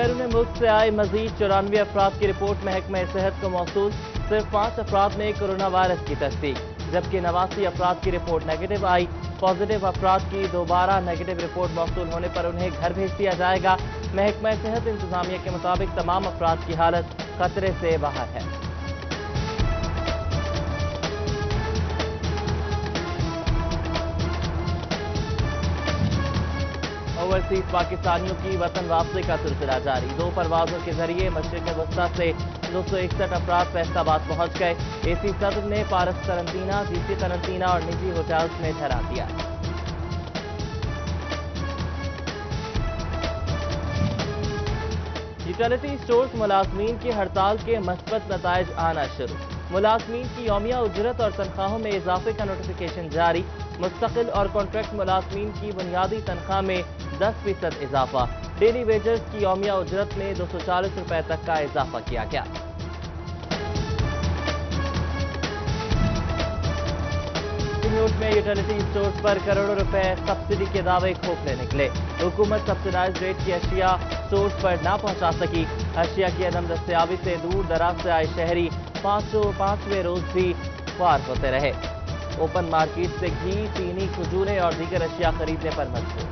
बैरून मुल्क से आए मजीद 94 अफराद की रिपोर्ट महकमा सेहत को मौसूल। सिर्फ 5 अफराद में कोरोना वायरस की तस्दीक, जबकि 89 अफराद की रिपोर्ट नेगेटिव आई। पॉजिटिव अफराद की दोबारा नेगेटिव रिपोर्ट मौसूल होने पर उन्हें घर भेज दिया जाएगा। महकमा सेहत इंतजामिया के मुताबिक तमाम अफराद की हालत खतरे से बाहर है। ओवरसीज पाकिस्तानियों की वतन वापसी का सिलसिला जारी। 2 परवाजों के जरिए मशरिक वस्ता से 261 अफराद फैसलाबाद पहुंच गए। एसी सदर ने पारस करंतना, जीसी करंतना और निजी होटल्स में ठहरा दिया। यूटिलिटी स्टोर्स मुलाजमीन की हड़ताल के मस्बत नताइज आना शुरू। मुलाजमीन की यौमिया उजरत और तनख्वाहों में इजाफे का नोटिफिकेशन जारी। मुस्तकिल और कॉन्ट्रैक्ट मुलाजमीन की बुनियादी तनख्वाह में 10% इजाफा। डेली वेजेस की यौमिया उजरत में 240 रुपए तक का इजाफा किया गया। सिन्योट में यूटिलिटी स्टोर्स पर करोड़ों रुपए सब्सिडी के दावे खोखले निकले। हुकूमत सब्सिडाइज रेट की अशिया स्टोर्स पर ना पहुंचा सकी। अशिया की अदम दस्तयाबी से दूर दराज से आए शहरी पांचवें रोज भी ख्वार होते रहे। ओपन मार्केट से घी, चीनी, खजूरें और दीगर अशिया खरीदने पर मजबूर।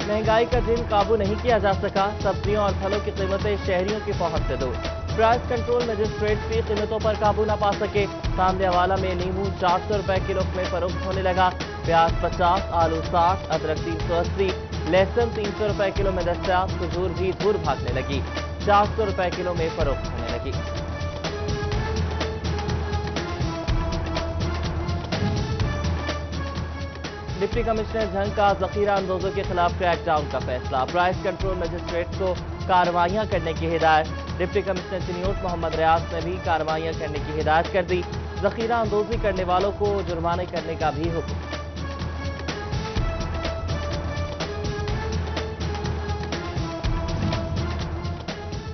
महंगाई का जिन काबू नहीं किया जा सका। सब्जियों और फलों की कीमतें शहरियों की पहुंच से दूर। प्राइस कंट्रोल मजिस्ट्रेट भी कीमतों पर काबू न पा सके। सामने हवाला में नींबू 400 रुपए किलो में फरोख्त होने लगा। प्याज 50, आलू 60, अदरक 380, लहसुन 300 रुपए किलो में दस्तयाब। खजूर भी दूर भागने लगी, 400 रुपए किलो में फरोख्त होने लगी। डिप्टी कमिश्नर झंग का जखीरा अंदोजों के खिलाफ क्रैकडाउन का फैसला। प्राइस कंट्रोल मजिस्ट्रेट को कार्रवाइयां करने की हिदायत। डिप्टी कमिश्नर चिन्योट मोहम्मद रियाज ने भी कार्रवाइयां करने की हिदायत कर दी। जखीरा अंदोजी करने वालों को जुर्माने करने का भी हुक्म।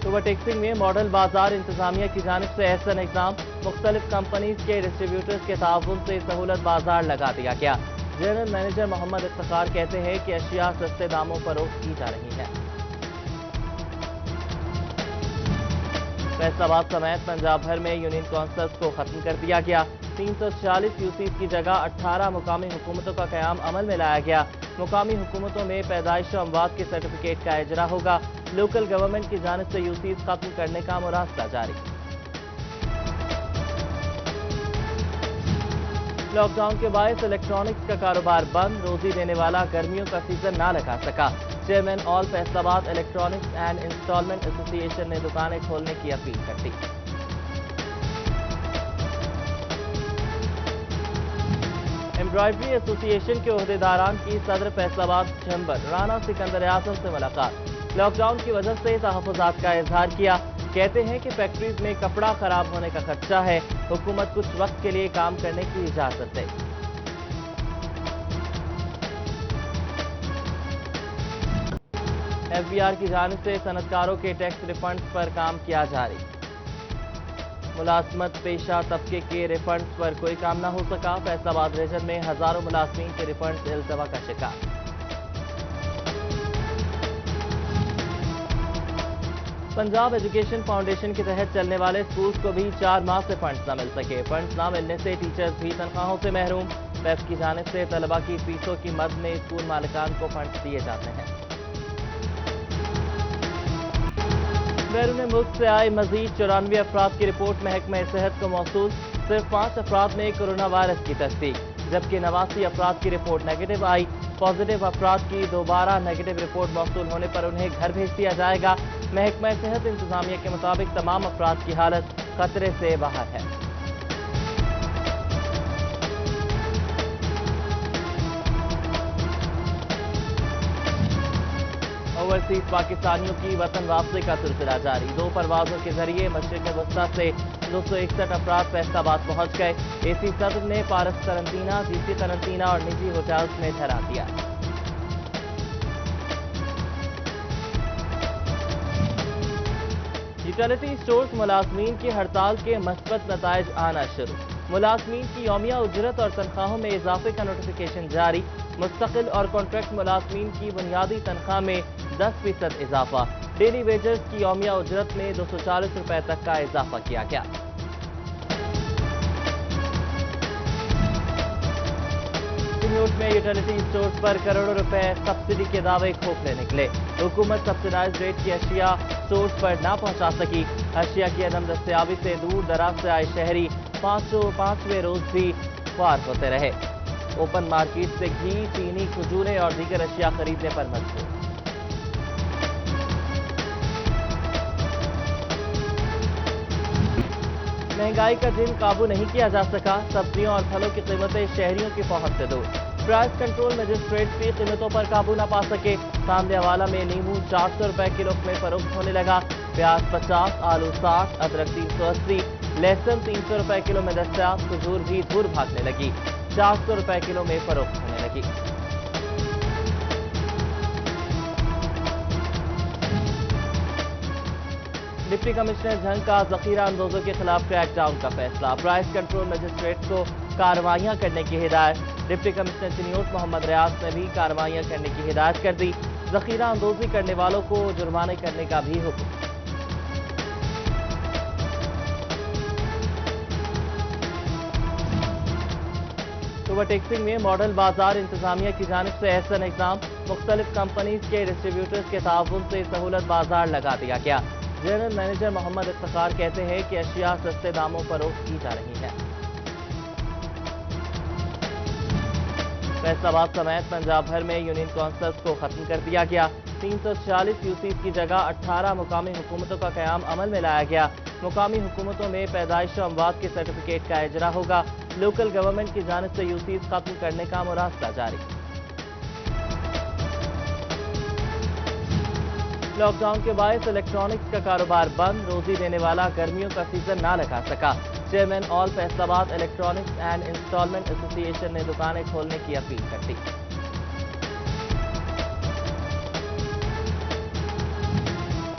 ओवरटेक्सिंग में मॉडल बाजार इंतजामिया की जानिब से एहसन एग्जाम। मुख्तलिफ कंपनीज के डिस्ट्रीब्यूटर्स के ताउन से सहूलत बाजार लगा दिया गया। जनरल मैनेजर मोहम्मद इफ्तिखार कहते हैं कि अशिया सस्ते दामों पर फरोख्त की जा रही है। फैसलाबाद समेत पंजाब भर में यूनियन काउंसिल्स को खत्म कर दिया गया। 346 यूसीज की जगह 18 मुकामी हुकूमतों का क़याम अमल में लाया गया। मुकामी हुकूमतों में पैदाइश अमवात के सर्टिफिकेट का इजरा होगा। लोकल गवर्नमेंट की जानिब से यूसीज खत्म करने का मुरासला जारी। लॉकडाउन के बायस इलेक्ट्रॉनिक्स का कारोबार बंद। रोजी देने वाला गर्मियों का सीजन ना लगा सका। Chairman all Faisalabad electronics and installment association ने दुकानें खोलने की अपील कर दी। एम्ब्रॉयडरी एसोसिएशन के ओहदेदारान की सदर फैसलाबाद चैम्बर राना सिकंदर आजम से मुलाकात। लॉकडाउन की वजह से तहफ़्फ़ुज़ात का इजहार किया। कहते हैं कि फैक्ट्रीज में कपड़ा खराब होने का खदशा है। हुकूमत कुछ वक्त के लिए काम करने की इजाजत दे। एफबीआर की जानिब से सनतकारों के टैक्स रिफंड्स पर काम किया जारी। मुलाजमत पेशा तबके के रिफंड्स पर कोई काम न हो सका। फैसलाबाद रीजन में हजारों मुलाजमीन के रिफंड्स इल्तवा का शिकार। पंजाब एजुकेशन फाउंडेशन के तहत चलने वाले स्कूल्स को भी 4 माह से फंड्स न मिल सके। फंड्स न मिलने से टीचर्स भी तनख्वाहों से महरूम। पैफ की जानिब से तलबा की फीसों की मद में स्कूल मालिकान को फंड्स दिए जाते हैं। बैरून मुल्क से आए मजीद 94 अफराद की रिपोर्ट महकमा सेहत को मौसूल। सिर्फ 5 अफराद में कोरोना वायरस की तस्दीक, जबकि 89 अफराद की रिपोर्ट नेगेटिव आई। पॉजिटिव अफराद की दोबारा नेगेटिव रिपोर्ट मौसूल होने पर उन्हें घर भेज दिया जाएगा। महकमा सेहत इंतजामिया के मुताबिक तमाम अफराद की हालत खतरे से बाहर है। ओवरसीज पाकिस्तानियों की वतन वापसी का सिलसिला जारी। 2 परवाजों के जरिए मशरिक वस्ता से 261 अफराद फैसलाबाद पहुंच गए। एसी सदर ने पारस करंतना, जीसी करंतना और निजी होटल्स में ठहरा दिया। यूटिलिटी स्टोर्स मुलाजमीन की हड़ताल के मस्बत नताइज आना शुरू। मुलाजमीन की यौमिया उजरत और तनख्वाहों में इजाफे का नोटिफिकेशन जारी। मुस्तकिल और कॉन्ट्रैक्ट मुलाजमीन की बुनियादी तनख्वाह में 10% इजाफा। डेली वेजेस की यौमिया उजरत में 240 रुपए तक का इजाफा किया गया। चिन्योट में यूटिलिटी स्टोर्स पर करोड़ों रुपए सब्सिडी के दावे खोखले निकले। हुकूमत सब्सिडाइज रेट की अशिया स्टोर्स पर ना पहुंचा सकी। अशिया की अदम दस्तयाबी से दूर दराज से आए शहरी पांचवें रोज भी ख्वार होते रहे। ओपन मार्केट से घी, चीनी, खजूरें और दीगर अशिया खरीदने पर मजबूर। महंगाई का जिन काबू नहीं किया जा सका। सब्जियों और फलों की कीमतें शहरियों की पहुंच से दूर। प्राइस कंट्रोल मजिस्ट्रेट भी कीमतों पर काबू न पा सके। सामने हवाला में नींबू 400 रुपए किलो में फरोख्त होने लगा। प्याज 50, आलू 60, अदरक 380, लहसुन 300 रुपए किलो में दस्तयाब। खजूर भी धूल भागने लगी, 400 रुपए किलो में फरोख्त होने लगी। डिप्टी कमिश्नर झंग का जखीरा अंदोजों के खिलाफ क्रैकडाउन का फैसला। प्राइस कंट्रोल मजिस्ट्रेट को कार्रवाइयां करने की हिदायत। डिप्टी कमिश्नर चिन्योट मोहम्मद रियाज ने भी कार्रवाइयां करने की हिदायत कर दी। जखीरा अंदोजी करने वालों को जुर्माने करने का भी हुक्म। ओवरटेक्सिंग में मॉडल बाजार इंतजामिया की जानिब से एहसन इक़दाम। मुख्तलिफ कंपनीज के डिस्ट्रीब्यूटर्स के ताउन से सहूलत बाजार लगा दिया गया। जनरल मैनेजर मोहम्मद इफ्तिखार कहते हैं कि अशिया सस्ते दामों पर फरोख्त की जा रही है। फैसलाबाद समेत पंजाब भर में यूनियन काउंसिल्स को खत्म कर दिया गया। 346 यूसीज की जगह 18 मुकामी हुकूमतों का क़याम अमल में लाया गया। मुकामी हुकूमतों में पैदाइश अमवात के सर्टिफिकेट का इजरा होगा। लोकल गवर्नमेंट की जानिब से यूसीज खत्म करने का मुरासला जारी। लॉकडाउन के बायस इलेक्ट्रॉनिक्स का कारोबार बंद। रोजी देने वाला गर्मियों का सीजन ना लगा सका। Chairman all Faisalabad electronics and installment association ने दुकानें खोलने की अपील कर दी।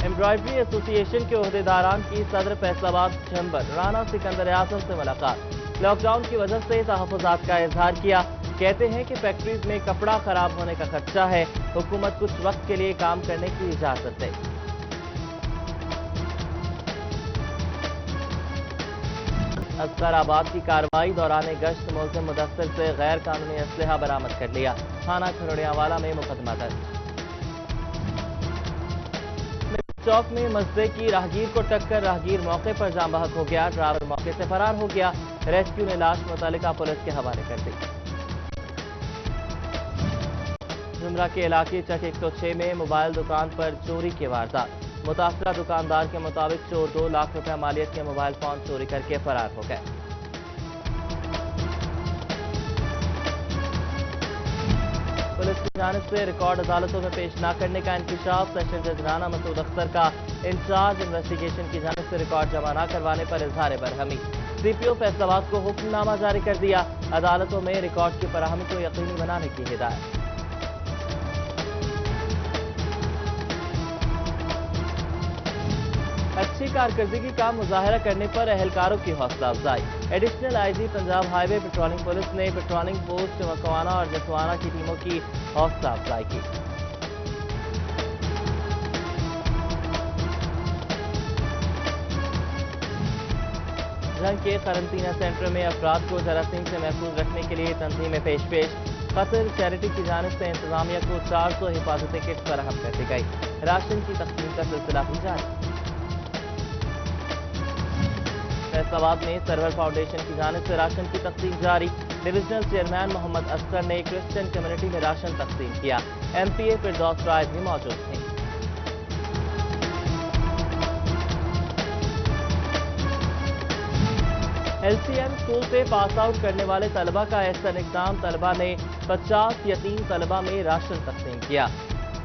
एम्ब्रॉयडरी एसोसिएशन के ओहदेदारान की सदर फैसलाबाद चैम्बर राना सिकंदर आजम से मुलाकात। लॉकडाउन की वजह से तहफ़्फ़ुज़ात का इजहार किया। कहते हैं कि फैक्ट्रीज में कपड़ा खराब होने का खदशा है। हुकूमत कुछ वक्त के लिए काम करने की इजाजत दे। असगराबाद की कार्रवाई दौरान गश्त मुलजिम मुदस्सिर से गैर कानूनी असलहा बरामद कर लिया। थाना खरोड़ियावाला में मुकदमा दर्ज। चौक में मस्जिद की राहगीर को टक्कर, राहगीर मौके पर जाम बहक हो गया। ड्राइवर मौके से फरार हो गया। रेस्क्यू ने लाश मुतल्लिका पुलिस के हवाले कर दी। जुमरा के इलाके चक 106 में मोबाइल दुकान पर चोरी की वारदात। मुतासरा दुकानदार के मुताबिक चोर 2 लाख रुपए मालियत के मोबाइल फोन चोरी करके फरार हो गए। पुलिस की जानिब से रिकॉर्ड अदालतों में पेश न करने का इंकशाफ। सेशन जज राना मसूद अख्तर का इंचार्ज इन्वेस्टिगेशन की जानिब से रिकॉर्ड जमा न करवाने पर इजहार बरहमी। सीपीओ फैसलाबाद को हुक्मनामा जारी कर दिया। अदालतों में रिकॉर्ड की फराहमी को यकीनी बनाने की हिदायत। अच्छी कारकर्दगी का मुजाहरा करने पर अहलकारों की हौसला अफजाई। Additional IG Punjab highway patrolling police ने पेट्रोलिंग पोस्ट मकवाना और जसवाना की टीमों की हौसला अफजाई की। जंग के करंतना सेंटर में अफराद को जरासीम से महफूज रखने के लिए तंजीमें पेश। कतर चैरिटी की जानिब से इंतजामिया को 400 हिफाजती किट फराहम कर दी गई। राशन की तकसीम का सिलसिला भी जारी। फैसलाबाद में सर्वर फाउंडेशन की जानिब से राशन की तकसीम जारी। डिविजनल चेयरमैन मोहम्मद असगर ने क्रिश्चियन कम्युनिटी में राशन तकसीम किया। एमपीए फिरदौस राय भी मौजूद थे। एलसीएम स्कूल से पास आउट करने वाले तलबा का एहसन इक़दाम। तलबा ने 50 यतीम तलबा में राशन तकसीम किया।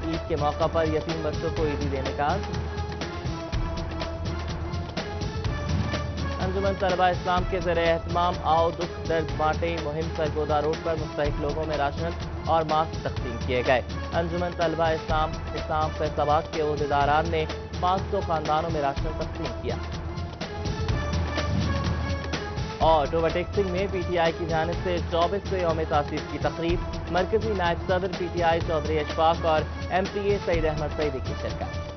ईद के मौका पर यतीम बच्चों को ईदी देने का अंजुमन तलबा इस्लाम के ज़रिए एहतमाम आओ दुख दर्द बांटे मुहिम सरगोदा रोड पर मुस्तहिक लोगों में राशन और मास्क तकसीम किए गए। अंजुमन तलबा इस्लाम फैसलाबाद के ओहदेदारान ने 500 खानदानों में राशन तकसीम किया। اور اوورٹیکسنگ میں پی ٹی آئی کی جانب سے 24 سے یوم تاسیس کی تقریب، مرکزی نائب صدر P T I Chaudhry Ishfaq اور M P A Saeed Ahmed Saeedi کی شرکت۔